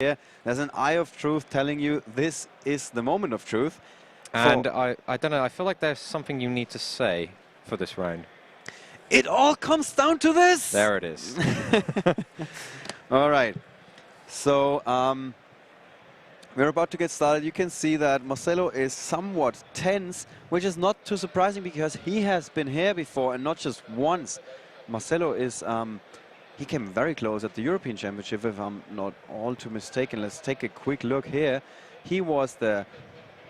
here. There's an eye of truth telling you this is the moment of truth. And I don't know, I feel like there's something you need to say for this round. It all comes down to this! There it is. All right. So, we're about to get started. You can see that Marcello is somewhat tense, which is not too surprising because he has been here before and not just once. Marcello is, he came very close at the European Championship, if I'm not all too mistaken. Let's take a quick look here. He was the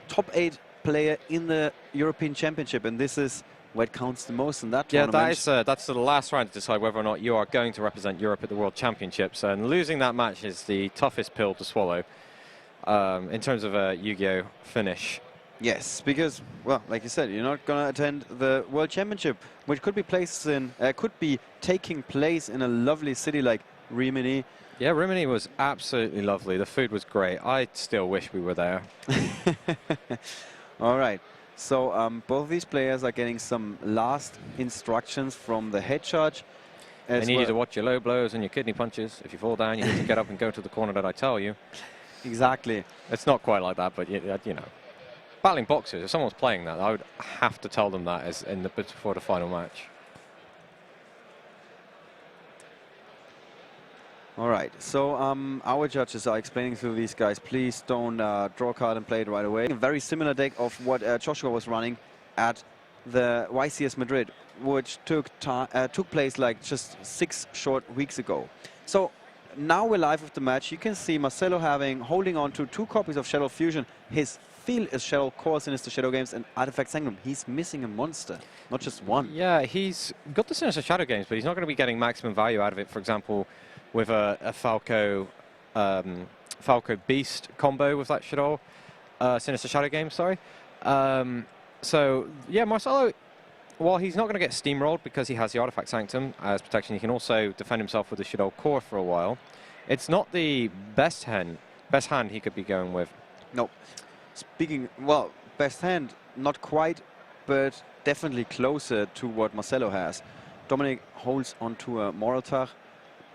top 8 player in the European Championship, and this is what counts the most in that tournament. Yeah, that's the last round to decide whether or not you are going to represent Europe at the World Championships, and losing that match is the toughest pill to swallow. In terms of a Yu-Gi-Oh finish. Yes, because, well, like you said, you're not going to attend the World Championship, which could be taking place in a lovely city like Rimini. Yeah, Rimini was absolutely lovely. The food was great. I still wish we were there. All right. So both of these players are getting some last instructions from the head judge. They need you to watch your low blows and your kidney punches. If you fall down, you need to get up and go to the corner that I tell you. Exactly. It's not quite like that, but you know, battling boxers. If someone's playing that, I would have to tell them that as before the final match. All right. So our judges are explaining to these guys, please don't draw a card and play it right away. A very similar deck of what Joshua was running at the YCS Madrid, which took place like just 6 short weeks ago. So now we're live with the match. You can see Marcello holding on to 2 copies of Shadow Fusion. His field is Shadow Core, Sinister Shadow Games, and Artifact Sanctum. He's missing a monster, not just one. Yeah, he's got the Sinister Shadow Games, but he's not going to be getting maximum value out of it. For example, with a Falco Beast combo with that Shadow Sinister Shadow Games. Sorry. So yeah, Marcello, while he's not going to get steamrolled because he has the Artifact Sanctum as protection, he can also defend himself with the Shadow Core for a while. It's not the best hand he could be going with. No. Well, best hand, not quite, but definitely closer to what Marcello has. Domenic holds onto a Moraltar.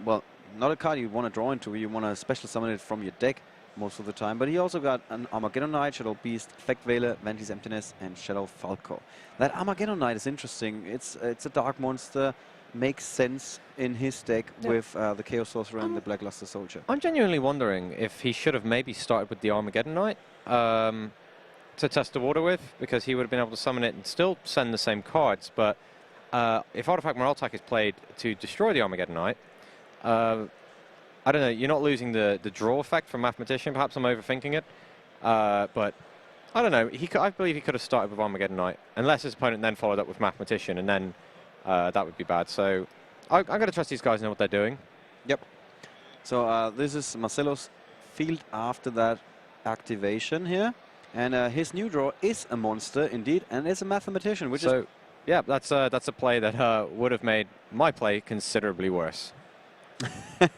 Well, not a card you want to draw into. You want to special summon it from your deck most of the time. But he also got an Armageddon Knight, Shadow Beast, Effect Veiler, Vanity's Emptiness, and Shadow Falco. That Armageddon Knight is interesting. It's a dark monster. Makes sense in his deck with the Chaos Sorcerer and the Blackluster Soldier. I'm genuinely wondering if he should have maybe started with the Armageddon Knight to test the water with, because he would have been able to summon it and still send the same cards. But if Artifact Moraltak is played to destroy the Armageddon Knight, I don't know, you're not losing the draw effect from Mathematician. Perhaps I'm overthinking it. But I don't know. I believe he could have started with Armageddon Knight, unless his opponent then followed up with Mathematician, and then that would be bad. So I'm going to trust these guys know what they're doing. Yep. So this is Marcello's field after that activation here. And his new draw is a monster, indeed, and it's a Mathematician, which is... Yeah, that's a play that would have made my play considerably worse. There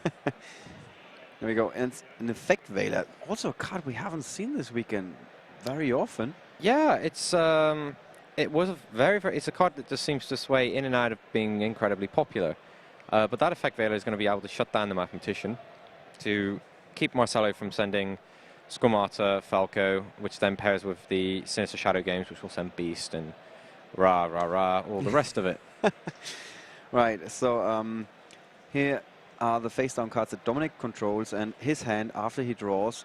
we go. And an Effect Veiler, also a card we haven't seen this weekend very often. Yeah, it's a card that just seems to sway in and out of being incredibly popular. But that Effect Veiler is going to be able to shut down the Mathematician to keep Marcello from sending Squamata, Falco, which then pairs with the Sinister Shadow Games, which will send Beast and all the rest of it. Right, so here are the face-down cards that Domenic controls, and his hand, after he draws,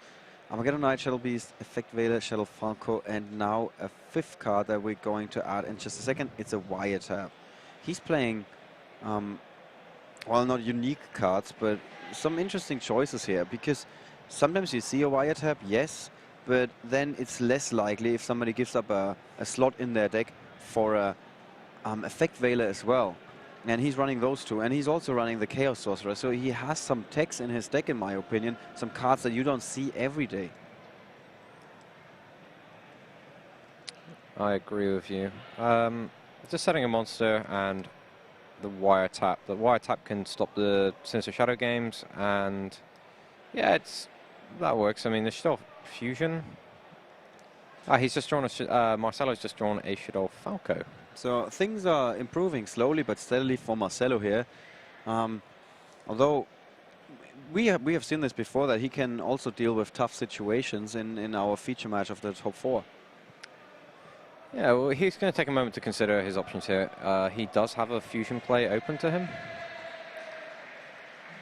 Armageddon Knight, Shadow Beast, Effect Veiler, Shadow Falco, and now a 5th card that we're going to add in just a second. It's a Wiretap. He's playing, well, not unique cards, but some interesting choices here, because sometimes you see a Wiretap, yes, but then it's less likely if somebody gives up a slot in their deck for a Effect Veiler as well. And he's running those 2, and he's also running the Chaos Sorcerer, so he has some techs in his deck, in my opinion, some cards that you don't see every day. I agree with you. Just setting a monster and the Wiretap. The Wiretap can stop the Sinister Shadow Games, and yeah, that works. I mean, there's still Fusion. He's just drawn Marcello's just drawn a Shadow Falco. So things are improving slowly but steadily for Marcello here. Although we have seen this before, that he can also deal with tough situations in our feature match of the top 4. Yeah, well, he's going to take a moment to consider his options here. He does have a fusion play open to him.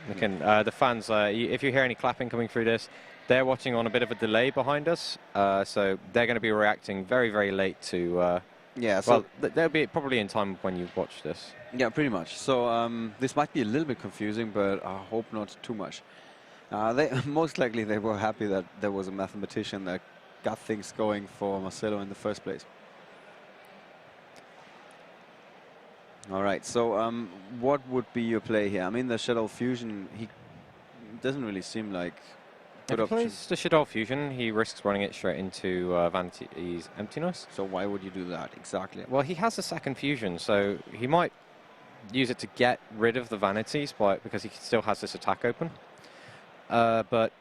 The fans, if you hear any clapping coming through this, they're watching on a bit of a delay behind us, so they're going to be reacting very, very late to... yeah, so well, they'll be probably in time when you watch this. Yeah, pretty much. So this might be a little bit confusing, but I hope not too much. Most likely they were happy that there was a mathematician that got things going for Marcello in the first place. All right, so what would be your play here? I mean, the Shadow Fusion, he doesn't really seem like good If he option. plays the Shadow Fusion, he risks running it straight into Vanity's Emptiness. So why would you do that exactly? Well, he has a second fusion, so he might use it to get rid of the Vanities because he still has this attack open. But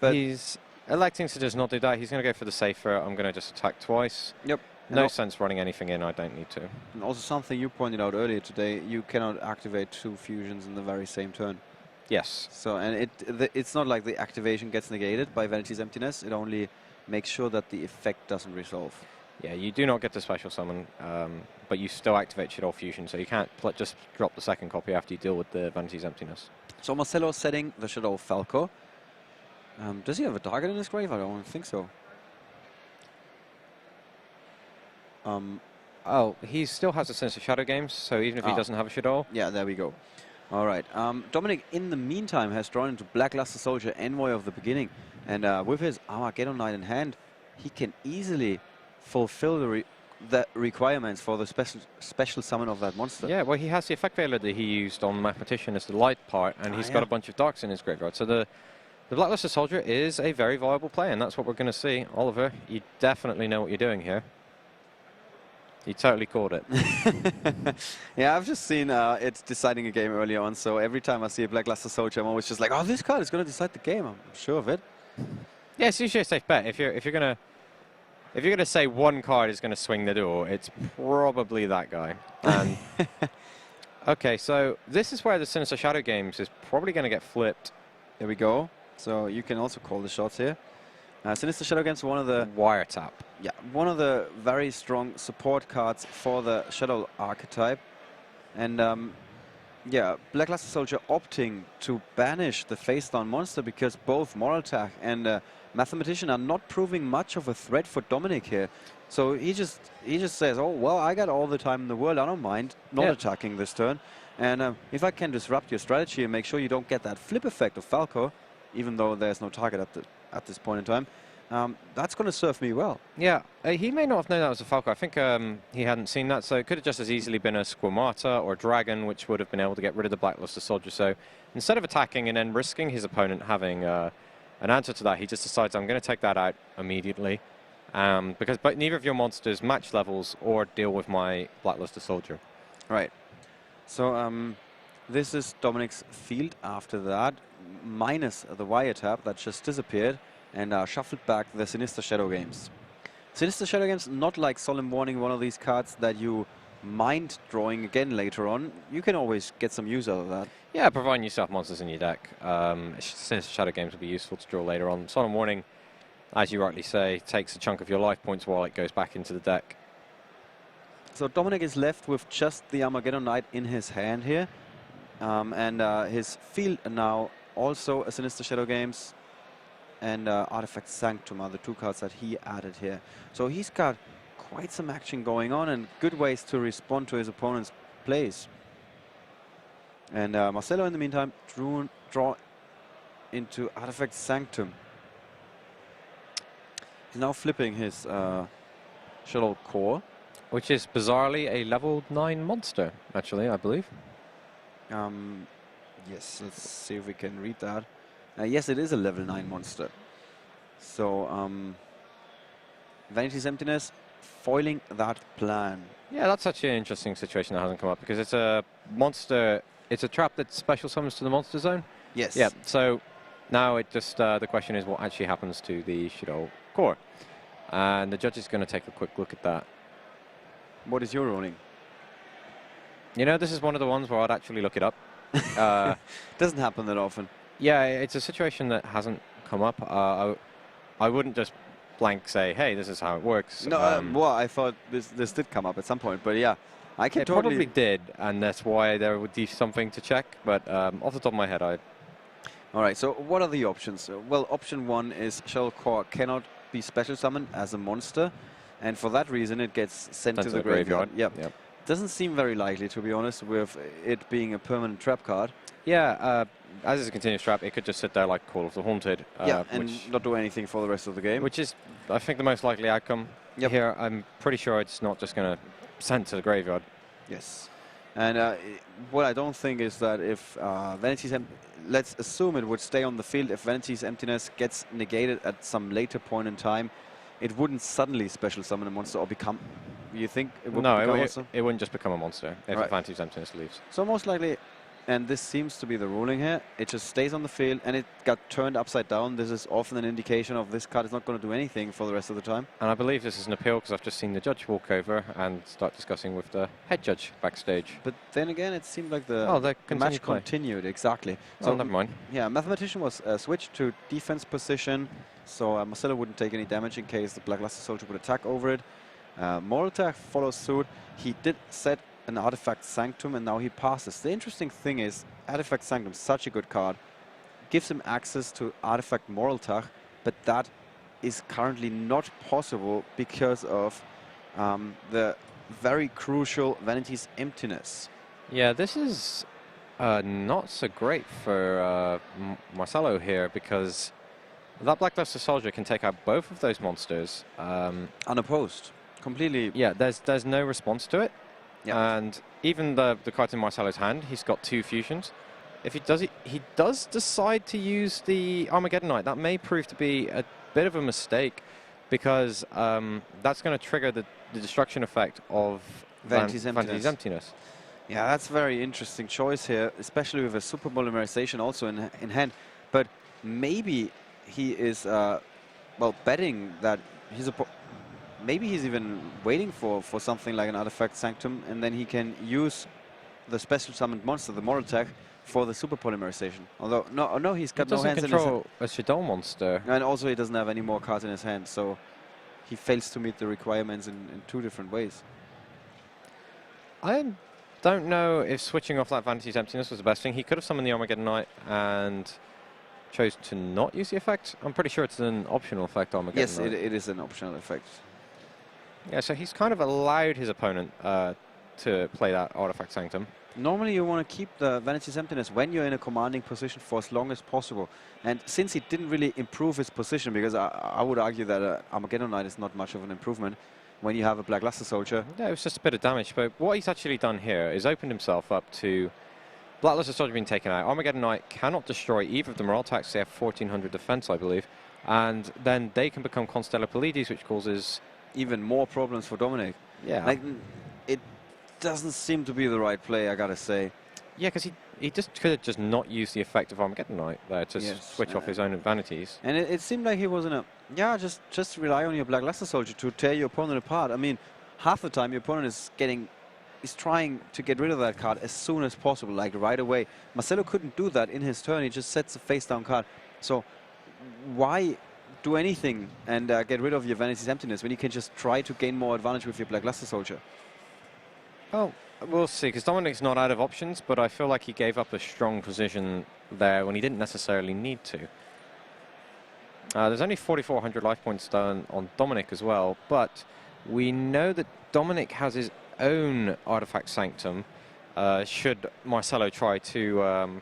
he's electing to just not do that. He's going to go for the safer. I'm going to just attack twice. Yep. No sense running anything in. I don't need to. And also something you pointed out earlier today, you cannot activate 2 fusions in the very same turn. Yes. So, and it's not like the activation gets negated by Vanity's Emptiness. It only makes sure that the effect doesn't resolve. Yeah, you do not get the special summon, but you still activate Shadow Fusion, so you can't just drop the second copy after you deal with the Vanity's Emptiness. So Marcello setting the Shadow Falco. Does he have a target in his grave? I don't think so. Oh, he still has a Sinister Shadow Games, so even if he doesn't have a Shadow... Yeah, there we go. All right. Domenic, in the meantime, has drawn into Blackluster Soldier, Envoy of the Beginning. And with his Armageddon Knight in hand, he can easily fulfill the requirements for the special summon of that monster. Yeah, well, he has the Effect Veiler that he used on Mathematician as the light part, and he's got a bunch of Darks in his graveyard. So the Blackluster Soldier is a very viable play, and that's what we're going to see. Oliver, you definitely know what you're doing here. You totally called it. Yeah, I've just seen it deciding a game early on, so every time I see a Blackluster Soldier, I'm always just like, oh, this card is going to decide the game. I'm sure of it. Yeah, it's usually a safe bet. If you're gonna say one card is going to swing the door, it's probably that guy. And okay, so this is where the Sinister Shadow Games is probably going to get flipped. There we go. So you can also call the shots here. Sinister Shadow Games, one of the Wiretap. Yeah, one of the very strong support cards for the Shadow archetype. And yeah, Blackluster Soldier opting to banish the face-down monster because both Moraltach and Mathematician are not proving much of a threat for Domenic here. So he just says, oh, well, I got all the time in the world. I don't mind not attacking this turn. And if I can disrupt your strategy and make sure you don't get that flip effect of Falco, even though there's no target at this point in time, that's going to serve me well. Yeah, he may not have known that was a Falco. I think he hadn't seen that, so it could have just as easily been a Squamata or Dragon, which would have been able to get rid of the Blackluster Soldier. So instead of attacking and then risking his opponent having an answer to that, he just decides, I'm going to take that out immediately. But neither of your monsters match levels or deal with my Blackluster Soldier. Right. So this is Dominic's field after that, minus the wiretap that just disappeared, and shuffled back the Sinister Shadow Games. Sinister Shadow Games, not like Solemn Warning, one of these cards that you mind drawing again later on. You can always get some use out of that. Yeah, providing yourself monsters in your deck. Sinister Shadow Games will be useful to draw later on. Solemn Warning, as you rightly say, takes a chunk of your life points while it goes back into the deck. So Domenic is left with just the Armageddon Knight in his hand here. And his field now also a Sinister Shadow Games and Artifact Sanctum are the two cards that he added here. So he's got quite some action going on and good ways to respond to his opponent's plays. And Marcello, in the meantime, draw into Artifact Sanctum. He's now flipping his Shadow Core. Which is bizarrely a level 9 monster, actually, I believe. Yes, let's see if we can read that. Yes, it is a level 9 monster. So, Vanity's Emptiness foiling that plan. Yeah, that's actually an interesting situation that hasn't come up because it's a monster, it's a trap that special summons to the monster zone. Yes. Yeah, so now it just, the question is what actually happens to the Shadow Core. And the judge is going to take a quick look at that. What is your ruling? You know, this is one of the ones where I'd actually look it up. Doesn't happen that often. Yeah, it's a situation that hasn't come up. I wouldn't just blank say, hey, this is how it works. No, well, I thought this did come up at some point, but yeah, I can it totally... probably did, and that's why there would be something to check, but off the top of my head, All right, so what are the options? Well, option 1 is Shell Core cannot be special summoned as a monster, and for that reason it gets sent to the graveyard. Yep. Doesn't seem very likely, to be honest, with it being a permanent trap card. Yeah, as it's a continuous trap, it could just sit there like Call of the Haunted. And not do anything for the rest of the game. Which is, I think, the most likely outcome here. I'm pretty sure it's not just going to send to the graveyard. Yes. And what I don't think is that if Vanity's... let's assume it would stay on the field. If Vanity's Emptiness gets negated at some later point in time, it wouldn't suddenly special summon a monster or become... You think it would become a monster? It wouldn't just become a monster if Vanity's Emptiness leaves. So most likely... And this seems to be the ruling here. It just stays on the field, and it got turned upside down. This is often an indication of this card is not going to do anything for the rest of the time. And I believe this is an appeal because I've just seen the judge walk over and start discussing with the head judge backstage. But then again, it seemed like the match continued. Exactly. So never mind. Yeah, Mathematician was switched to defense position, so Marcello wouldn't take any damage in case the Black Luster Soldier would attack over it. Moraltech follows suit. He did set an Artifact Sanctum, and now he passes. The interesting thing is, Artifact Sanctum, such a good card, gives him access to Artifact Moraltech, but that is currently not possible because of the very crucial Vanity's Emptiness. Yeah, this is not so great for Marcello here, because that Black Luster Soldier can take out both of those monsters. Unopposed. Completely. Yeah, there's no response to it. Yeah. And even the cards in Marcello's hand, he's got 2 fusions. If he does decide to use the Armageddonite. That may prove to be a bit of a mistake, because that's going to trigger the destruction effect of Vanity's Emptiness. Yeah, that's a very interesting choice here, especially with a super polymerization also in hand. But maybe he is, betting that maybe he's even waiting for something like an Artifact Sanctum, and then he can use the special summoned monster, the Moraltech, for the super polymerization. Although, no, he's got no hands in his hand. He doesn't control a Shadow monster. And also he doesn't have any more cards in his hand, so he fails to meet the requirements in 2 different ways. I don't know if switching off that Vanity's Emptiness was the best thing. He could have summoned the Armageddonite and chose to not use the effect. I'm pretty sure it's an optional effect, Armageddonite. Yes, it is an optional effect. Yeah, so he's kind of allowed his opponent to play that Artifact Sanctum. Normally you want to keep the Vanity's Emptiness when you're in a commanding position for as long as possible. And since he didn't really improve his position, because I would argue that Armageddonite is not much of an improvement when you have a Black Luster Soldier. Yeah, it was just a bit of damage. But what he's actually done here is opened himself up to Black Luster Soldier being taken out. Armageddonite cannot destroy either of the Moraltechs. They have 1400 defense, I believe. And then they can become Constellar Pleiades, which causes even more problems for Domenic. Yeah. Like, it doesn't seem to be the right play, I gotta say. Yeah, because he just could have just not used the effect of Armageddonite there to switch off his own vanities. And it seemed like he was in a, just rely on your Black Luster Soldier to tear your opponent apart. I mean, half the time your opponent is trying to get rid of that card as soon as possible, like right away. Marcello couldn't do that in his turn. He just sets a face-down card. So why do anything and get rid of your Vanity's Emptiness when you can just try to gain more advantage with your Black Luster Soldier? Well, we'll see, because Dominic's not out of options, but I feel like he gave up a strong position there when he didn't necessarily need to. There's only 4,400 life points done on Domenic as well, but we know that Domenic has his own Artifact Sanctum, should Marcello try to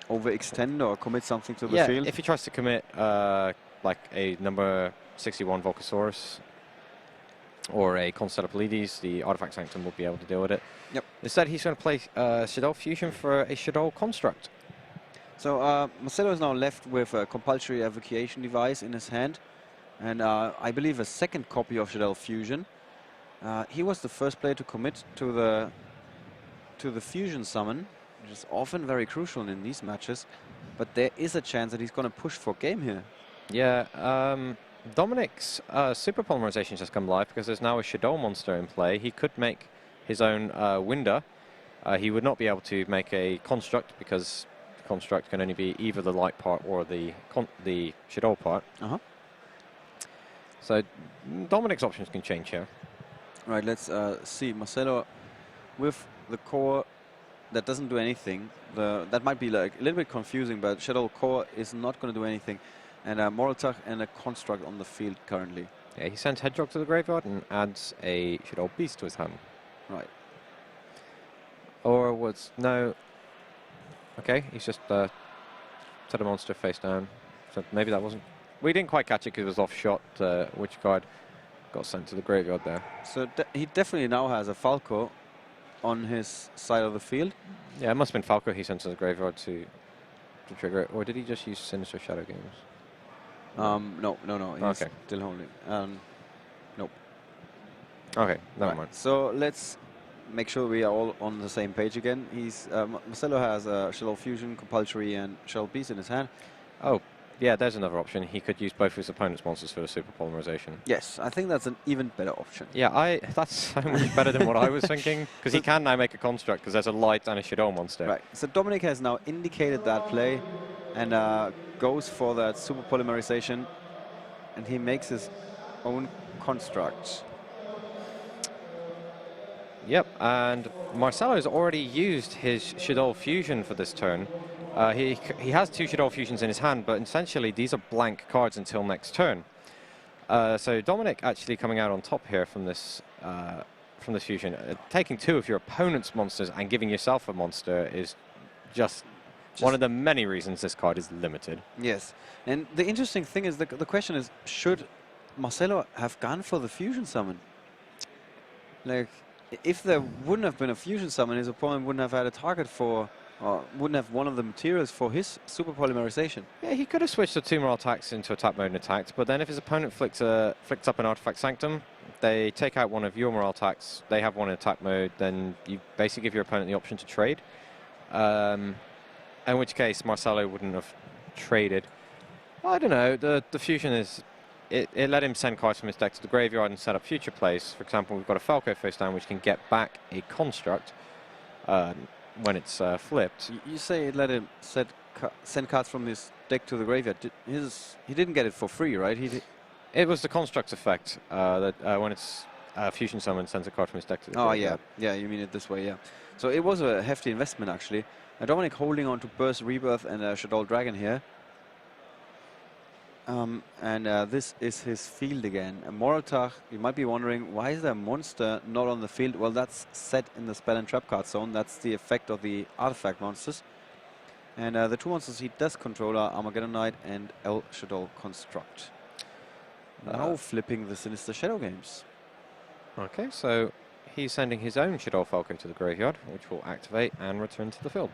overextend or commit something to the field? Yeah, if he tries to commit like a number 61 Volcasaurus or a Constellar Pleiades, the Artifact Sanctum will be able to deal with it. Yep. Instead, he's going to play Shadow Fusion for a Shadow Construct. So Marcello is now left with a compulsory evacuation device in his hand, and I believe a second copy of Shadow Fusion. He was the first player to commit to the Fusion summon, which is often very crucial in these matches, but there is a chance that he's going to push for game here. Yeah, Dominic's super polymerization has come live because there's now a Shadow monster in play. He could make his own Winder. He would not be able to make a Construct because construct can only be either the light part or the Shadow part. So Dominic's options can change here. Right, let's see. Marcello with the core that doesn't do anything. That might be like a little bit confusing, but Shadow core is not going to do anything. And Moraltach and a construct on the field currently. Yeah, he sends Hedgehog to the graveyard and adds a Shadow Beast to his hand. Right. Or was no. Okay, he's just set a monster face down. So maybe that wasn't. We didn't quite catch it because it was off shot. Which card got sent to the graveyard there? So he definitely now has a Falco on his side of the field. Yeah, it must have been Falco he sent to the graveyard to trigger it. Or did he just use Sinister Shadow Games? No. He's Okay. still holding. Nope. Okay, never mind. So let's make sure we are all on the same page again. Marcello has Shadow Fusion, Compulsory, and Shadow Beast in his hand. Oh, yeah, there's another option. He could use both of his opponent's monsters for the Super Polymerization. Yes, I think that's an even better option. Yeah, that's so much better than what I was thinking, because he can now make a construct, because there's a light and a Shadow monster. Right, so Domenic has now indicated that play, and goes for that Super Polymerization, and he makes his own construct. Yep, and Marcello's already used his Shadow Fusion for this turn. He has 2 Shadow Fusions in his hand, but essentially these are blank cards until next turn. So Domenic actually coming out on top here from this fusion. Taking 2 of your opponent's monsters and giving yourself a monster is just one of the many reasons this card is limited. Yes, and the interesting thing is the question is, should Marcello have gone for the Fusion Summon? Like, if there wouldn't have been a Fusion Summon, his opponent wouldn't have had a target for, or wouldn't have one of the materials for his Super Polymerization. Yeah, he could have switched the 2 more attacks into attack mode and attacked, but then if his opponent flicks up an Artifact Sanctum, they take out one of your morale attacks, they have one in attack mode, then you basically give your opponent the option to trade. In which case, Marcello wouldn't have traded. I don't know, the Fusion is... It let him send cards from his deck to the graveyard and set up future plays. For example, we've got a Falco face down, which can get back a construct when it's flipped. You say it let him send cards from his deck to the graveyard. He didn't get it for free, right? It was the construct effect that when it's Fusion Summon sends a card from his deck to the graveyard. Yeah, you mean it this way, yeah. So it was a hefty investment, actually. Domenic holding on to Burst Rebirth and Shadow Dragon here. This is his field again. Moraltach, you might be wondering, why is there a monster not on the field? Well, that's set in the spell and trap card zone. That's the effect of the artifact monsters. And the 2 monsters he does control are Armageddon Knight and El Shadow Construct. Now flipping the Sinister Shadow Games. Okay, so he's sending his own Shadow Falco to the graveyard, which will activate and return to the field.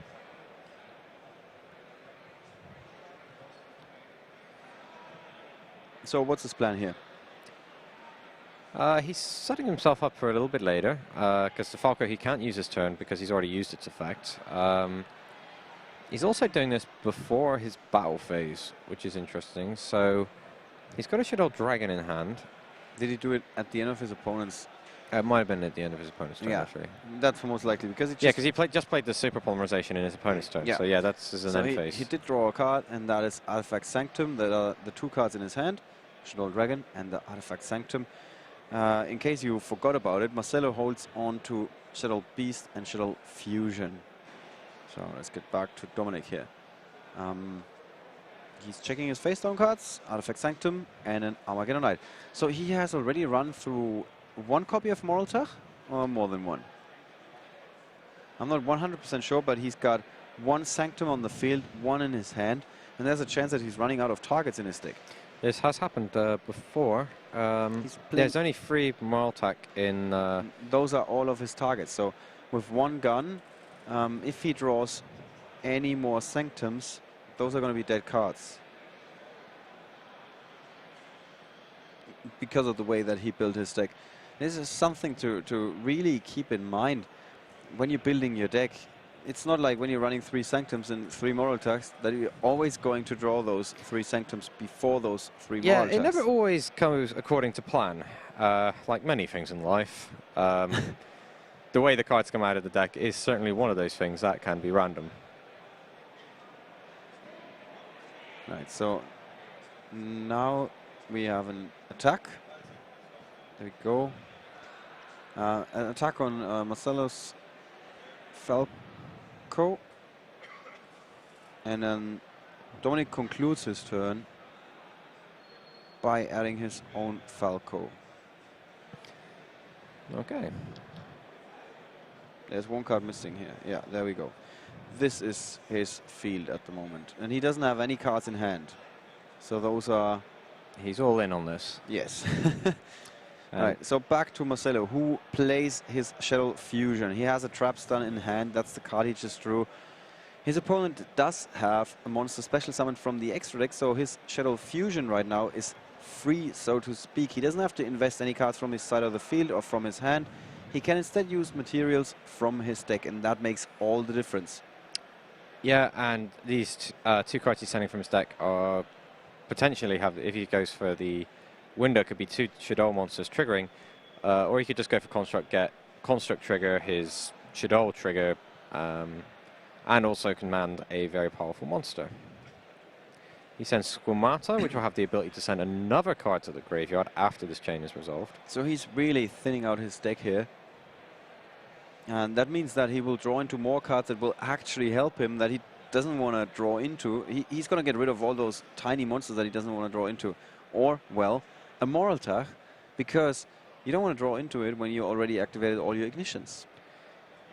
So what's his plan here? He's setting himself up for a little bit later, because the Falco he can't use his turn because he's already used its effect. He's also doing this before his battle phase, which is interesting. So he's got a Shadow Dragon in hand. Did he do it at the end of his opponent's? It might have been at the end of his opponent's turn, actually. That's most likely, because he just played the Super Polymerization in his opponent's turn. Yeah. So yeah, that's his end phase. He did draw a card, and that is Artifact Sanctum. That are the 2 cards in his hand, Shadow Dragon and the Artifact Sanctum. In case you forgot about it, Marcello holds on to Shadow Beast and Shadow Fusion. So let's get back to Domenic here. He's checking his face down cards, Artifact Sanctum and an Armageddon Knight. So he has already run through 1 copy of Moraltach, or more than 1? I'm not 100% sure, but he's got 1 Sanctum on the field, 1 in his hand, and there's a chance that he's running out of targets in his deck. This has happened before. There's only 3 Moraltach in... Those are all of his targets. So with 1 gun, if he draws any more Sanctums, those are going to be dead cards. Because of the way that he built his deck. This is something to really keep in mind when you're building your deck. It's not like when you're running 3 Sanctums and 3 Moraltachs that you're always going to draw those 3 Sanctums before those 3 Moraltachs. Yeah, it never always goes according to plan, like many things in life. The way the cards come out of the deck is certainly one of those things that can be random. Right, so now we have an attack. There we go. An attack on Marcello's Falco. And then Domenic concludes his turn by adding his own Falco. Okay. There's one card missing here. Yeah, there we go. This is his field at the moment. And he doesn't have any cards in hand. So those are... He's all in on this. Yes. Right, so back to Marcello, who plays his Shadow Fusion. He has a Trap Stun in hand. That's the card he just drew. His opponent does have a monster special summoned from the extra deck, so his Shadow Fusion right now is free, so to speak. He doesn't have to invest any cards from his side of the field or from his hand. He can instead use materials from his deck, and that makes all the difference. Yeah, and these two cards he's sending from his deck are potentially have, if he goes for the window, could be two Shadow monsters triggering, or he could just go for Construct, get Construct trigger, his Shadow trigger, and also command a very powerful monster. He sends Squamata, which will have the ability to send another card to the graveyard after this chain is resolved. So he's really thinning out his deck here. And that means that he will draw into more cards that will actually help him, that he doesn't want to draw into. He's going to get rid of all those tiny monsters that he doesn't want to draw into. Or, well, a Moraltach, because you don't want to draw into it when you already activated all your ignitions.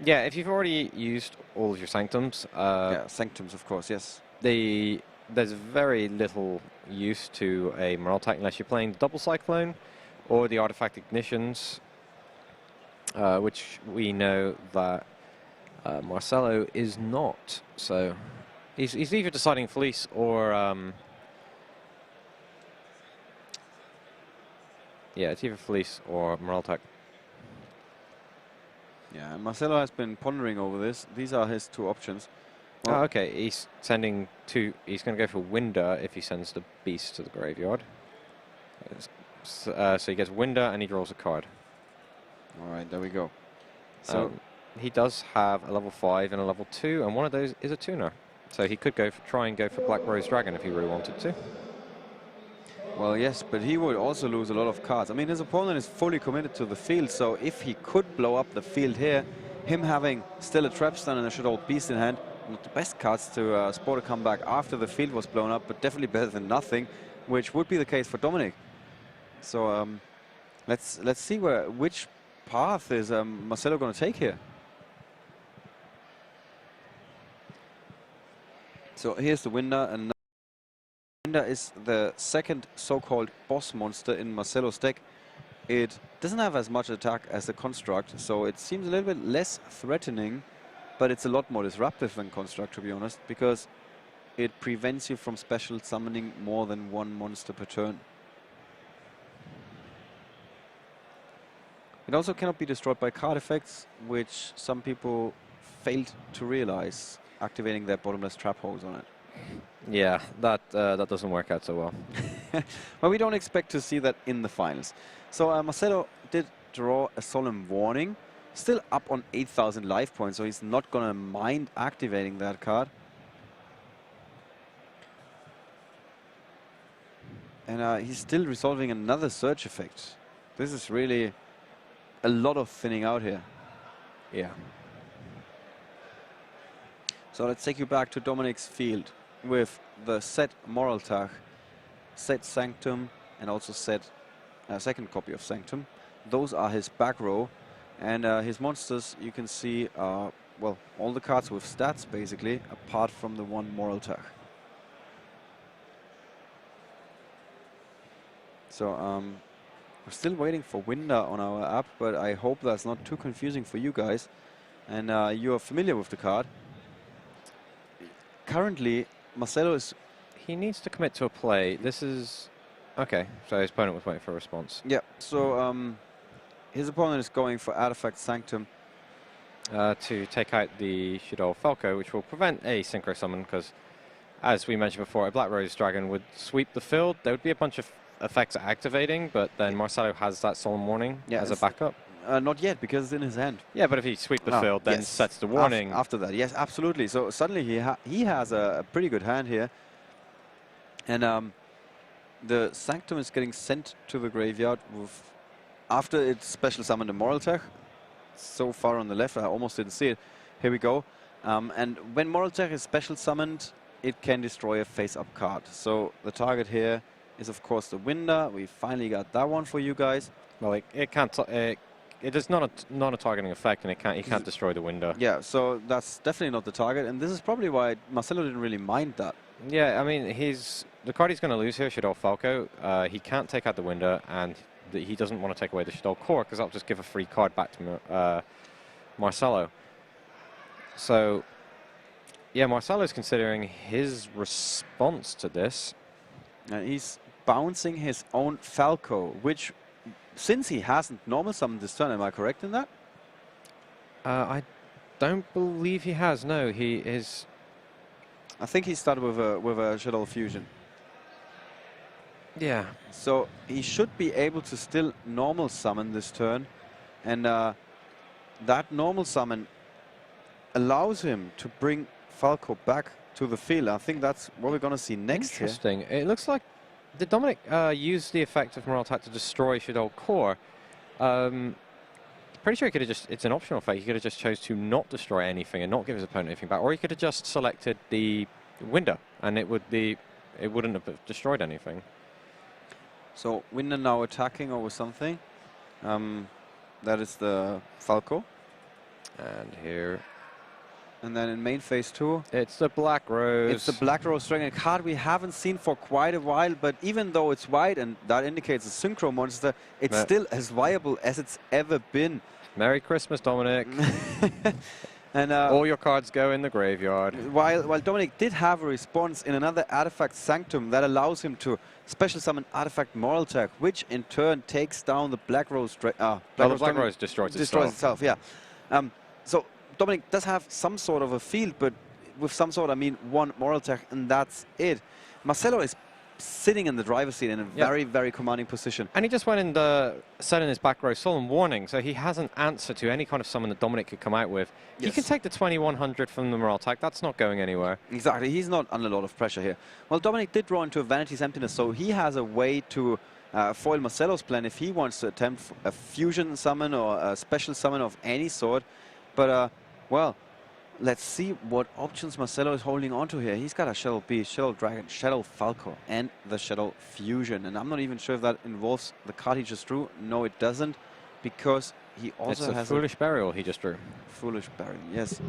Yeah, if you've already used all of your Sanctums... yeah, Sanctums, of course, yes. There's very little use to a Moraltach unless you're playing Double Cyclone or the Artifact Ignitions, which we know that Marcello is not. So he's either deciding Fleece or... yeah, it's either Fleece or Moraltach. Yeah, and Marcello has been pondering over this. These are his two options. Well, Oh, okay, he's sending two... He's going to go for Winder if he sends the Beast to the graveyard. So he gets Winder and he draws a card. all right, there we go. So He does have a level 5 and a level 2, and one of those is a tuner. So he could try and go for Black Rose Dragon if he really wanted to. well, yes, but he would also lose a lot of cards. I mean, his opponent is fully committed to the field, so if he could blow up the field here, him having still a Trap Stun and a Shadow Beast in hand, not the best cards to sport a comeback after the field was blown up, but definitely better than nothing, which would be the case for Domenic. So let's see which path is Marcello going to take here. So here's the Winder, and Winder is the second so-called boss monster in Marcello's deck. It doesn't have as much attack as the Construct, so it seems a little bit less threatening, but it's a lot more disruptive than Construct, to be honest, because it prevents you from special summoning more than one monster per turn. It also cannot be destroyed by card effects, which some people failed to realize, activating their bottomless trap holes on it. Yeah, that doesn't work out so well. Well, we don't expect to see that in the finals. So Marcello did draw a Solemn Warning, still up on 8,000 life points, so he's not going to mind activating that card. And he's still resolving another Surge effect. This is really a lot of thinning out here. Yeah. So let's take you back to Dominic's field with the set Moraltach, set Sanctum, and also set second copy of Sanctum. Those are his back row, and his monsters you can see are, well, all the cards with stats basically, apart from the one Moraltach. So we're still waiting for Winder on our app, but I hope that's not too confusing for you guys, and you are familiar with the card. Currently, Marcello is... He needs to commit to a play. This is... Okay, so his opponent was waiting for a response. Yeah, so his opponent is going for Artifact Sanctum. To take out the Shadow Falco, which will prevent a Synchro Summon, because, as we mentioned before, a Black Rose Dragon would sweep the field. There would be a bunch of effects activating, but then Marcello has that Solemn Warning as a backup. Not yet, because it's in his hand. Yeah, but if he sweeps the field, then sets the warning. After that, yes, absolutely. So suddenly he has a pretty good hand here. And the Sanctum is getting sent to the graveyard after it's special summoned a Moraltech. So far on the left, I almost didn't see it. Here we go. And when Moraltech is special summoned, it can destroy a face-up card. So the target here is, of course, the Winder. We finally got that one for you guys. Well, it can't. It is not a targeting effect, and it can't destroy the window. Yeah, so that's definitely not the target, and this is probably why Marcello didn't really mind that. Yeah, I mean, the card he's going to lose here, Shadow Falco. He can't take out the window, and he doesn't want to take away the Shadow Core because that'll just give a free card back to Marcello. So, yeah, Marcello's considering his response to this. And he's bouncing his own Falco, which, since he hasn't normal summoned this turn, am I correct in that? I don't believe he has. No, he is. I think he started with a Shadow Fusion. Yeah. So he should be able to still normal summon this turn, and that normal summon allows him to bring Falco back to the field. I think that's what we're going to see next. Interesting. It looks like did Domenic use the effect of Moraltech to destroy Shadow Core? Pretty sure he could have just. It's an optional effect. He could have just chose to not destroy anything and not give his opponent anything back, or he could have just selected the window, and it wouldn't have destroyed anything. So Winder now attacking over something. That is the Falco. And here. And then in main phase 2, it's the Black Rose. It's the Black Rose Dragon, a card we haven't seen for quite a while, but even though it's white and that indicates a Synchro monster, it's still as viable as it's ever been. Merry Christmas, Domenic. And all your cards go in the graveyard. While Domenic did have a response in another Artifact Sanctum that allows him to special summon Artifact Moraltech, which in turn takes down the Black Rose Dragon. The Black Rose destroys itself. Yeah. So Domenic does have some sort of a field, but with some sort, I mean one Moraltech, and that's it. Marcello is sitting in the driver's seat in a very, very commanding position. And he just went in set in his back row solemn warning, so he has an answer to any kind of summon that Domenic could come out with. Yes. He can take the 2100 from the Moraltech. That's not going anywhere. Exactly. He's not under a lot of pressure here. Well, Domenic did draw into a Vanity's Emptiness, so he has a way to foil Marcello's plan if he wants to attempt a fusion summon or a special summon of any sort. But, well, let's see what options Marcello is holding on to here. He's got a Shadow Beast, Shadow Dragon, Shadow Falco, and the Shadow Fusion. And I'm not even sure if that involves the card he just drew. No, it doesn't, because he also has a Foolish Burial he just drew. Foolish Burial, yes.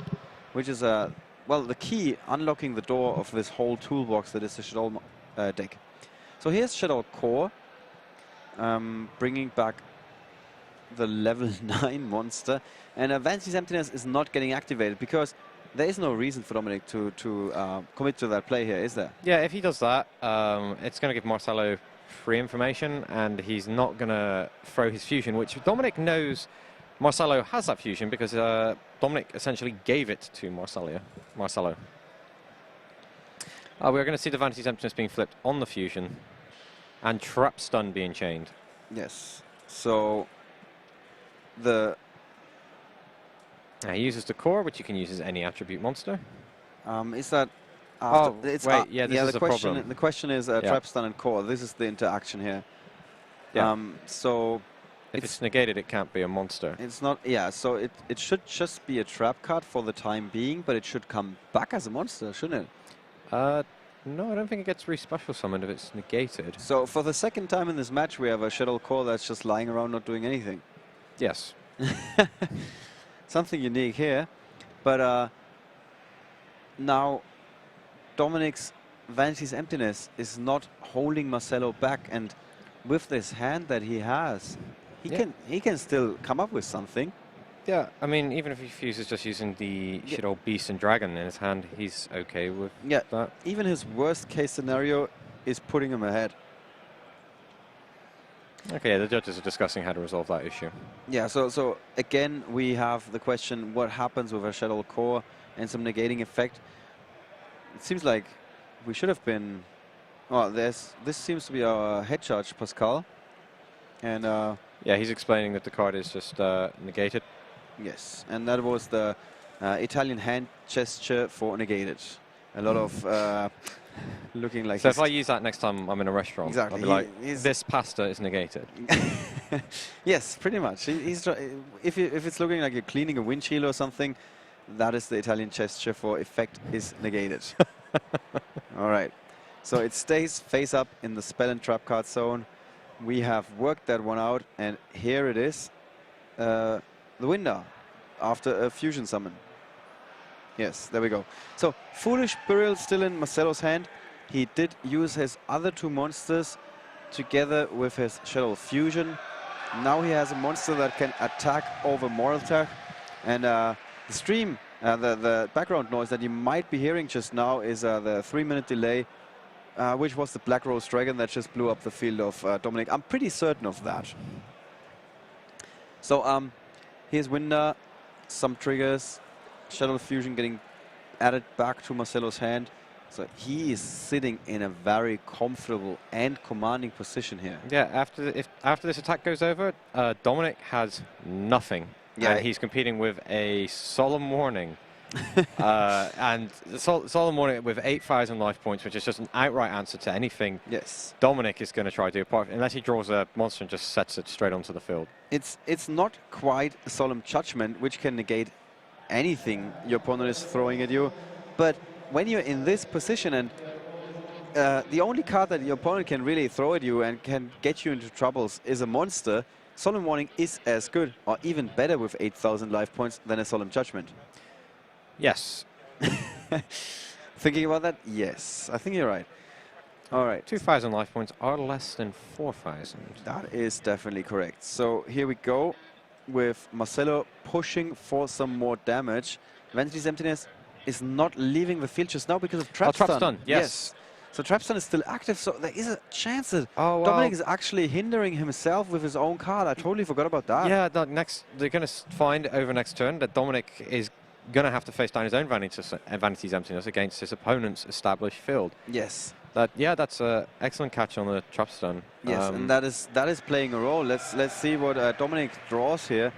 Which is, well, the key unlocking the door of this whole toolbox that is the Shadow deck. So here's Shadow Core, bringing back the level 9 monster, and Vanity's Emptiness is not getting activated because there is no reason for Domenic to commit to that play here, is there? Yeah, if he does that, it's going to give Marcello free information, and he's not going to throw his fusion, which Domenic knows Marcello has that fusion because Domenic essentially gave it to Marcello. We're going to see the Vanity's Emptiness being flipped on the fusion and Trap Stun being chained. Yes. So he uses the core, which you can use as any attribute monster. Is that after? Oh, this is the problem. The question is Trap Stun and core. This is the interaction here. Yeah. So if it's negated, it can't be a monster. It's not. Yeah. So it should just be a trap card for the time being, but it should come back as a monster, shouldn't it? No, I don't think it gets re-special summoned if it's negated. So for the second time in this match, we have a Shadow Core that's just lying around not doing anything. Yes. Something unique here. But now Domenic's Vanity's Emptiness is not holding Marcello back, and with this hand that he has, he can still come up with something. Yeah, I mean, even if he fuses just using the Shadow Beast and Dragon in his hand, he's okay with that. Even his worst case scenario is putting him ahead. Okay, the judges are discussing how to resolve that issue. Yeah, so again, we have the question, what happens with a Shadow Core and some negating effect? It seems like we should have been... Oh, this seems to be our head charge, Pascal. And yeah, he's explaining that the card is just negated. Yes, and that was the Italian hand gesture for negated. A lot of looking like. So if I use that next time I'm in a restaurant, Exactly. I'll be like, this pasta is negated. Yes, pretty much. If it's looking like you're cleaning a windshield or something, that is the Italian gesture for effect is negated. All right. So it stays face up in the spell and trap card zone. We have worked that one out, and here it is. The winner after a fusion summon. Yes, there we go. So Foolish Burial still in Marcello's hand. He did use his other two monsters together with his Shadow Fusion. Now he has a monster that can attack over Moral Tech. And the stream, the background noise that you might be hearing just now is the 3-minute delay, which was the Black Rose Dragon that just blew up the field of Domenic. I'm pretty certain of that. So here's Winder, some triggers, Shadow Fusion getting added back to Marcello's hand. So he is sitting in a very comfortable and commanding position here. Yeah, after this attack goes over, Domenic has nothing. Yeah, and he's competing with a Solemn Warning. And Solemn Warning with 8,000 life points, which is just an outright answer to anything. Yes. Domenic is going to try to do, unless he draws a monster and just sets it straight onto the field. It's not quite a Solemn Judgment, which can negate anything your opponent is throwing at you, but when you're in this position and the only card that your opponent can really throw at you and can get you into troubles is a monster, Solemn Warning is as good or even better with 8,000 life points than a Solemn Judgment. Yes. Thinking about that? Yes, I think you're right. All right. 2,000 life points are less than 4,000. That is definitely correct. So here we go with Marcello pushing for some more damage. Vanity's Emptiness is not leaving the field just now because of Trap Stun. Trap Stun, yes. So Trap Stun is still active, so there is a chance that Oh, well. Domenic is actually hindering himself with his own card. I totally forgot about that. Yeah, they're going to find over next turn that Domenic is going to have to face down his own Vanity's Emptiness against his opponent's established field. Yes. That's an excellent catch on the Trap Stun. Yes, and that is playing a role. Let's see what Domenic draws here.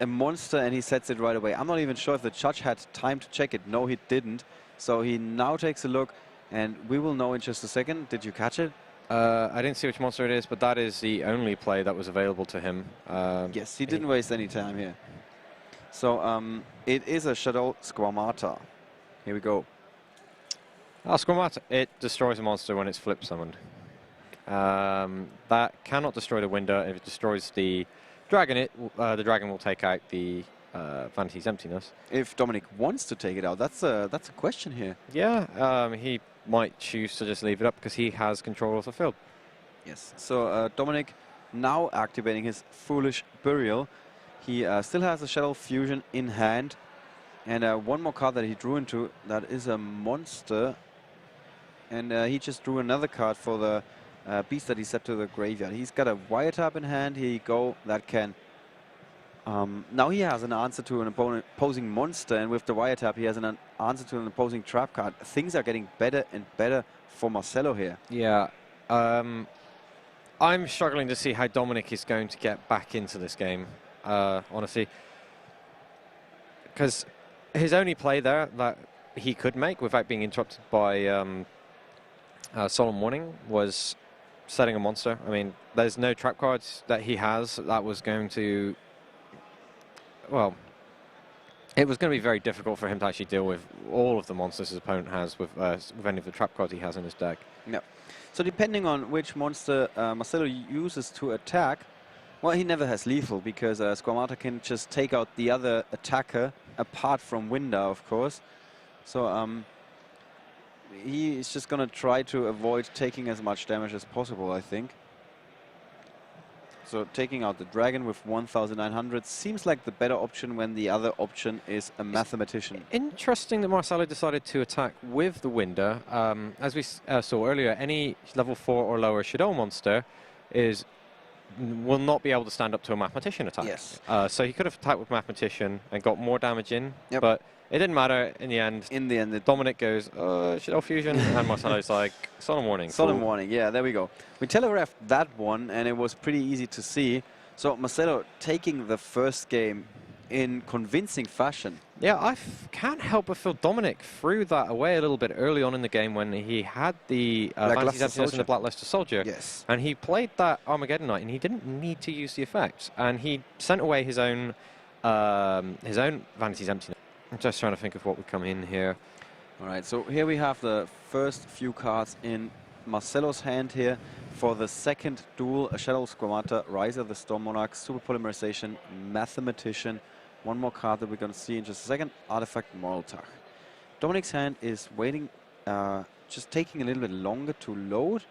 A monster, and he sets it right away. I'm not even sure if the judge had time to check it. No, he didn't. So he now takes a look, and we will know in just a second. Did you catch it? I didn't see which monster it is, but that is the only play that was available to him. Yes, he didn't waste any time here. So it is a Shadow Squamata. Here we go. Squamata, it destroys a monster when it's flip summoned. That cannot destroy the Winder. If it destroys the dragon, the dragon will take out the Vanity's Emptiness. If Domenic wants to take it out, that's a question here. Yeah, he might choose to just leave it up because he has control of the field. Yes. So Domenic now activating his Foolish Burial. He still has a Shadow Fusion in hand, and one more card that he drew into, that is a monster, and he just drew another card for the beast that he set to the graveyard. He's got a Wiretap in hand. Here you go. That can. Now he has an answer to an opposing monster, and with the Wiretap, he has an answer to an opposing trap card. Things are getting better and better for Marcello here. Yeah. I'm struggling to see how Domenic is going to get back into this game, honestly. Because his only play there that he could make without being interrupted by Solemn Warning was setting a monster. I mean, there's no trap cards that he has that was going to... Well, it was going to be very difficult for him to actually deal with all of the monsters his opponent has with any of the trap cards he has in his deck. Yeah. So depending on which monster Marcello uses to attack, well, he never has lethal because Squamata can just take out the other attacker apart from Winder, of course. So he is just going to try to avoid taking as much damage as possible, I think. So taking out the dragon with 1,900 seems like the better option when the other option is a mathematician. Interesting that Marcello decided to attack with the Winder. As we saw earlier, any level 4 or lower Shadow monster will not be able to stand up to a mathematician attack. Yes. So he could have attacked with mathematician and got more damage in, Yep. but it didn't matter in the end. In the end, Domenic goes, Shadow Fusion, and Marcello's like, Solemn Warning. Solemn cool. Warning, yeah, there we go. We telegraphed that one, and it was pretty easy to see. So Marcello taking the first game in convincing fashion. Yeah, I can't help but feel Domenic threw that away a little bit early on in the game when he had the Vanity's Emptiness and the Blackluster Soldier. Yes. And he played that Armageddon Knight, and he didn't need to use the effects. And he sent away his own Vanity's Emptiness. I'm just trying to think of what would come in here. All right, so here we have the first few cards in Marcello's hand here for the second duel: a Shadow Squamata, Rise of the Storm Monarch, Super Polymerization, Mathematician. One more card that we're going to see in just a second: Artifact Moraltach. Dominic's hand is waiting, just taking a little bit longer to load.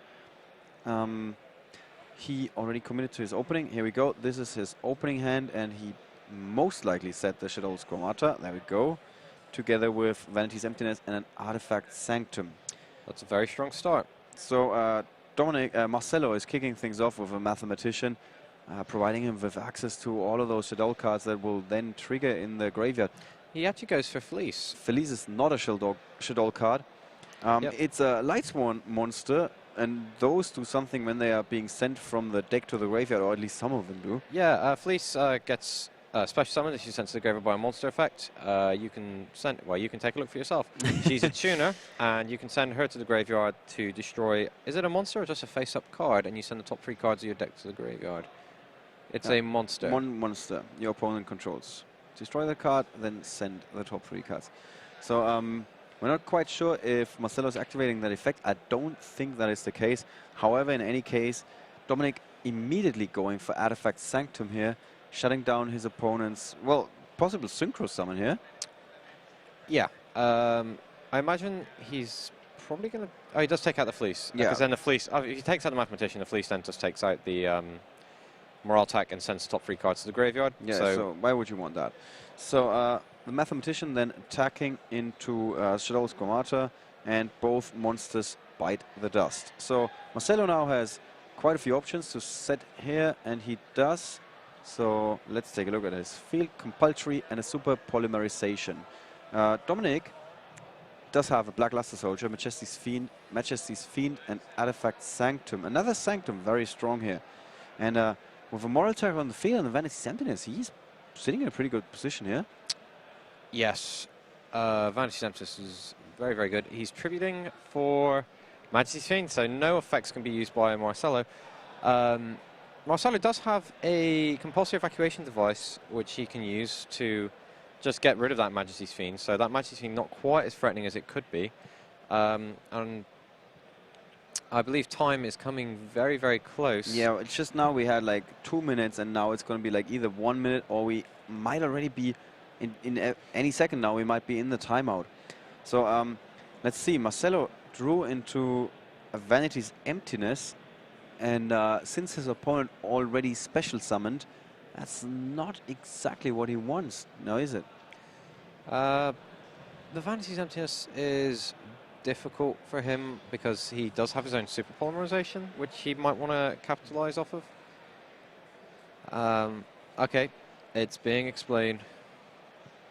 He already committed to his opening. Here we go. This is his opening hand, and he most likely set the Shadow Squamata. There we go. Together with Vanity's Emptiness and an Artifact Sanctum. That's a very strong start. So Marcello is kicking things off with a Mathematician, providing him with access to all of those Shadow cards that will then trigger in the graveyard. He actually goes for Fleece. Fleece is not a Shadow card. Yep. It's a Lightsworn monster, and those do something when they are being sent from the deck to the graveyard, or at least some of them do. Yeah, Fleece gets special summoned if she's sent to the graveyard by a monster effect. You can send. Well, you can take a look for yourself. She's a tuner, and you can send her to the graveyard to destroy. Is it a monster or just a face-up card? And you send the top 3 cards of your deck to the graveyard. It's a monster. One monster your opponent controls. Destroy the card, then send the top 3 cards. So we're not quite sure if Marcello is activating that effect. I don't think that is the case. However, in any case, Domenic immediately going for Artifact Sanctum here, shutting down his opponent's, well, possible Synchro Summon here. Yeah. I imagine he's probably going to... Oh, he does take out the Fleece. Yeah. Because then the Fleece... if he takes out the Mathematician, the Fleece then just takes out the Moraltach and sends the top 3 cards to the graveyard. Yeah, so why would you want that? So the Mathematician then attacking into Shadow Squamata, and both monsters bite the dust. So Marcello now has quite a few options to set here, and he does. So let's take a look at his field: Compulsory and a Super Polymerization. Domenic does have a Blackluster Soldier, Majesty's Fiend, and Artifact Sanctum. Another Sanctum, very strong here. And with a Moraltach on the field and the Vanity's Emptiness, he's sitting in a pretty good position here. Yes. Vanity's Emptiness is very, very good. He's tributing for Majesty's Fiend, so no effects can be used by Marcello. Marcello does have a compulsory evacuation device which he can use to just get rid of that Majesty's Fiend. So that Majesty's Fiend not quite as threatening as it could be. And I believe time is coming very, very close. Yeah, it's just now we had like 2 minutes, and now it's going to be like either 1 minute, or we might already be in any second now. We might be in the timeout. So let's see. Marcello drew into a Vanity's Emptiness. And since his opponent already special summoned, that's not exactly what he wants, now is it? The Vanity's Emptiness is difficult for him because he does have his own Super Polymerization, which he might want to capitalize off of. Okay, it's being explained.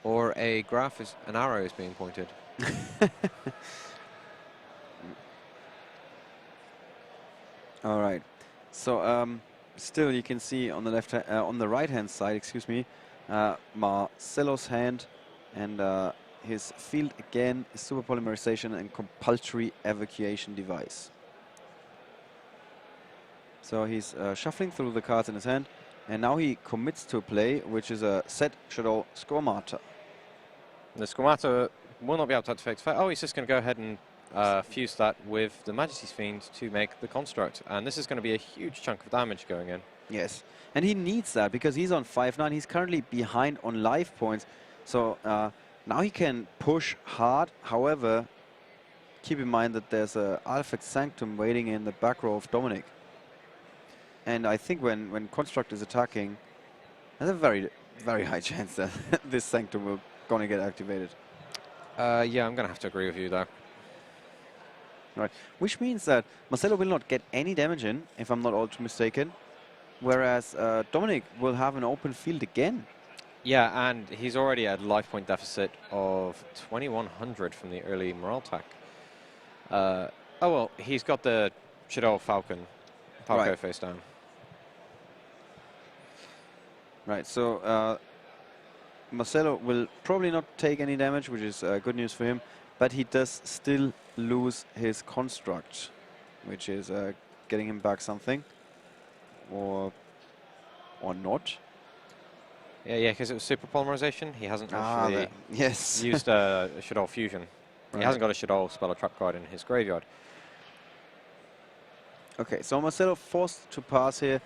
Or an arrow is being pointed. All right. So still, you can see on the on the right-hand side, excuse me, Marcello's hand, and his field again is Super Polymerization and Compulsory Evacuation Device. So he's shuffling through the cards in his hand, and now he commits to a play, which is a set Shadow Squamata. The Squamata will not be able to activate. Oh, he's just going to go ahead and fuse that with the Majesty's Fiend to make the construct, and this is going to be a huge chunk of damage going in. Yes, and he needs that because he's on 5-9. He's currently behind on life points, so now he can push hard. However, keep in mind that there's a Artifact Sanctum waiting in the back row of Domenic, and I think when Construct is attacking, there's a very, very high chance that this Sanctum will gonna get activated. Yeah, I'm going to have to agree with you there. Right, which means that Marcello will not get any damage in, if I'm not all too mistaken, whereas Domenic will have an open field again. Yeah, and he's already at life point deficit of 2100 from the early Moraltach. Oh well, he's got the Shadow Falco Right. face down. Right, so Marcello will probably not take any damage, which is good news for him, but he does still lose his construct, which is getting him back something, or not. Yeah, because it was super polymerization. He hasn't actually yes. used a Shadow Fusion. Right. He hasn't got a Shadow spell or trap card in his graveyard. Okay, so Marcello forced to pass here.